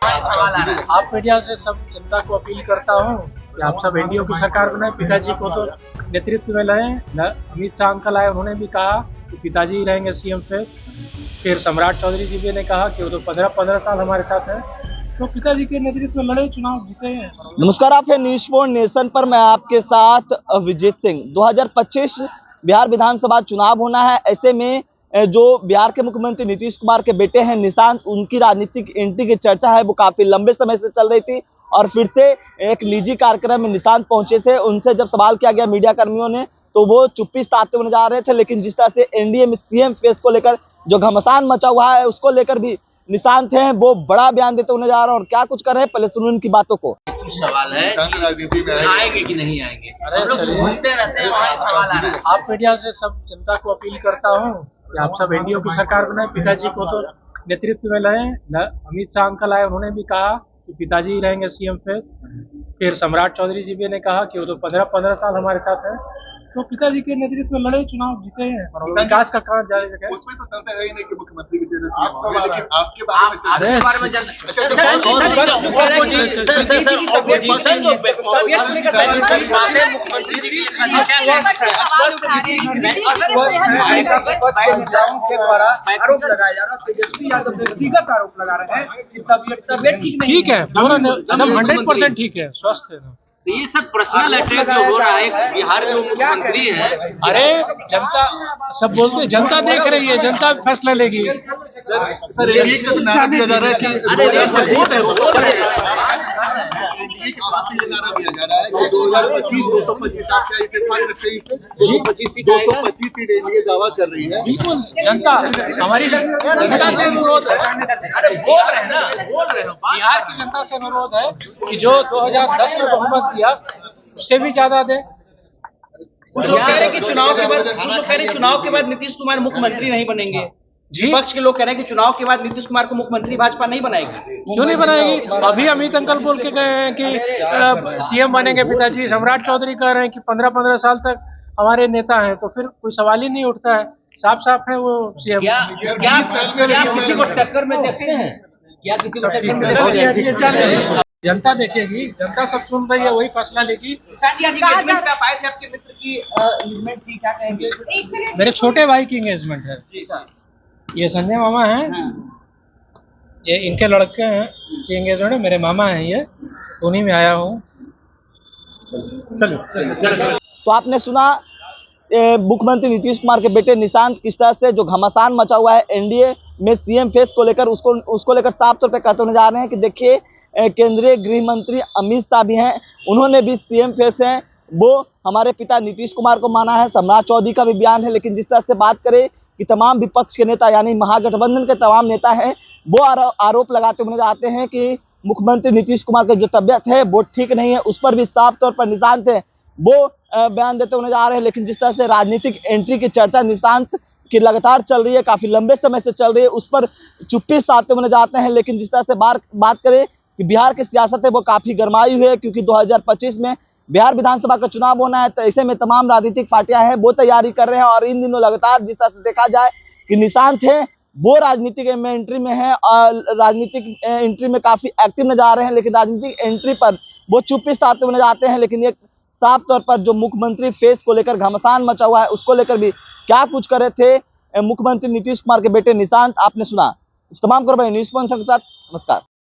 सवाल आ रहा है। आप मीडिया से सब जनता को अपील करता हूँ कि आप सब एनडीए की सरकार बनाए, पिताजी को तो नेतृत्व में लाए। अमित शाह अंकल आए, उन्होंने भी कहा कि पिताजी रहेंगे सीएम पे। फिर सम्राट चौधरी जी भी ने कहा कि वो तो 15 साल हमारे साथ है, तो पिताजी के नेतृत्व में लड़े, चुनाव जीते हैं। नमस्कार, आप है न्यूज़ पॉइंट नेशन पर। मैं आपके साथ विजेत सिंह। 2025 बिहार विधानसभा चुनाव होना है। ऐसे में जो बिहार के मुख्यमंत्री नीतीश कुमार के बेटे हैं निशांत, उनकी राजनीतिक एंट्री की चर्चा है वो काफी लंबे समय से चल रही थी और फिर से एक निजी कार्यक्रम में निशांत पहुंचे थे। उनसे जब सवाल किया गया मीडिया कर्मियों ने, तो वो चुप्पी साधते हुए नजर आ रहे थे। लेकिन जिस तरह से एनडीए में सीएम फेस को लेकर जो घमासान मचा हुआ है, उसको लेकर भी निशांत हैं वो बड़ा बयान देते हुए नजर आ रहे हैं। और क्या कुछ कर रहे हैं, पहले सुनो उनकी बातों को। सवाल है राजनीति में आएंगे कि नहीं आएंगे। हम लोग घूमते रहते हैं, वहाँ सवाल आ रहा है। आप मीडिया से सब जनता को अपील करता हूँ कि आप सब एनडीए की सरकार बनाए, पिताजी को तो नेतृत्व में लाए। अमित शाह अंकल आए, उन्होंने भी कहा कि पिताजी रहेंगे सीएम फेस। फिर सम्राट चौधरी जी भी ने कहा कि वो तो 15 साल हमारे साथ है, तो पिताजी के नेतृत्व में लड़े, चुनाव जीते हैं और विकास का काम जारी रखे। उसमें तो चलता है ही नहीं कि मुख्यमंत्री भी लेकिन आपके बारे ठीक है, दोनों एकदम 100% ठीक है, स्वस्थ है। तो ये सब पर्सनल अटैक जो हो रहा है, बिहार के मुख्यमंत्री है। अरे जनता सब बोलते हैं, जनता देख रही है, जनता फैसला लेगी। सर एक तो नारा दिया जा रहा है कि 2025 225 आप क्या इत्तेफाक रखते हैं? 225 सीट एनडीए दावा कर रही है। बिल्कुल, जनता हमारी जनता से अनुरोध है। अरे बोल रहे हो, बिहार की जनता से अनुरोध है कि जो 2010 में बहुमत दिया उससे भी ज्यादा दे। कुछ लोग कह रहे हैं कि चुनाव के बाद नीतीश कुमार मुख्यमंत्री नहीं बनेंगे जी। विपक्ष के लोग कह रहे हैं कि चुनाव के बाद नीतीश कुमार को मुख्यमंत्री भाजपा नहीं बनाएगी। क्यों नहीं बनाएगी? अभी अमित अंकल बोल के गए हैं कि सीएम बनेंगे पिताजी। सम्राट चौधरी कह रहे हैं कि 15 साल तक हमारे नेता हैं, तो फिर कोई सवाल ही नहीं उठता है। साफ है वो सीएम। क्या किसी को टक्कर में देखते हैं? क्या किसी को टक्कर में देखते हैं? जनता देखेगी, जनता सब सुन रही है, वही फैसला लेगी। आपके मित्र की एंगेजमेंट थी, क्या कहेंगे? मेरे छोटे भाई की एंगेजमेंट है। ये संजय मामा हैं, ये इनके लड़के हैं की एंगेजमेंट है। मेरे मामा हैं ये, उन्हीं में आया हूँ। चलो। तो आपने सुना मुख्यमंत्री नीतीश कुमार के बेटे निशांत किस तरह से जो घमासान मचा हुआ है एनडीए में सीएम फेस को लेकर, उसको लेकर साफ तौर पे कहते हुए जा रहे हैं कि देखिए केंद्रीय गृह मंत्री अमित शाह भी हैं, उन्होंने भी सीएम फेस हैं, वो हमारे पिता नीतीश कुमार को माना है। सम्राट चौधरी का भी बयान है। लेकिन जिस तरह से बात करें कि तमाम विपक्ष के नेता यानी महागठबंधन के तमाम नेता हैं, वो आरोप लगाते हुए आते हैं कि मुख्यमंत्री नीतीश कुमार की जो तबियत है वो ठीक नहीं है। उस पर भी साफ तौर पर निशांत है वो बयान देते हुए जा रहे हैं। लेकिन जिस तरह से राजनीतिक एंट्री की चर्चा निशांत की लगातार चल रही है, काफी लंबे समय से चल रही है, उस पर चुप्पी साधते हुए जाते हैं। लेकिन जिस तरह से बात करें कि बिहार की सियासत है वो काफी गरमाई हुई है, क्योंकि 2025 में बिहार विधानसभा का चुनाव होना है। तो ऐसे में तमाम राजनीतिक पार्टियां हैं वो तैयारी कर रहे हैं और इन दिनों लगातार जिस तरह से देखा जाए कि निशांत है वो राजनीतिक एंट्री में है और राजनीतिक एंट्री में काफी एक्टिव नजर आ रहे हैं। लेकिन राजनीतिक एंट्री पर वो चुप्पी साधते हुए नजर आते हैं। लेकिन ये साफ तौर पर जो मुख्यमंत्री फेस को लेकर घमासान मचा हुआ है, उसको लेकर भी क्या कुछ कर रहे थे मुख्यमंत्री नीतीश कुमार के बेटे निशांत, आपने सुना। इस तमाम खबरें न्यूज़ पॉइंट के साथ। नमस्कार।